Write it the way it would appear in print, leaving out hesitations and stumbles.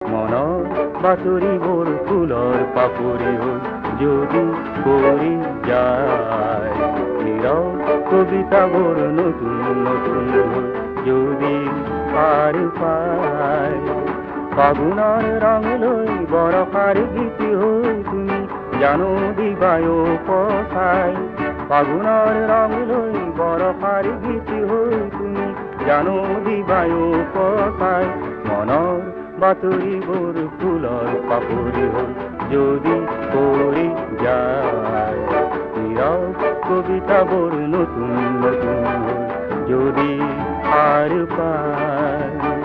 মনৰ বাতৰিবোৰ ফুলৰ পাপৰি হৈ যদি পৰি যায়, নীৰৱ কবিতাবোৰ নতুন নতুন হৈ যদি পাৰ পায়, ফাগুনৰ ৰং লৈ বৰষাৰ গীত হৈ তুমি জানো দিবায় পচাই, ফাগুনৰ ৰং লৈ বৰষাৰ গীত হৈ তুমি জানো দিবায় পচাই, মনৰ বাতৰিবোৰ ফুলৰ পাপৰি হৈ যদি পৰি যায়, নীৰৱ কবিতাবোৰ নতুন নতুন হৈ যদি পাৰ পায়।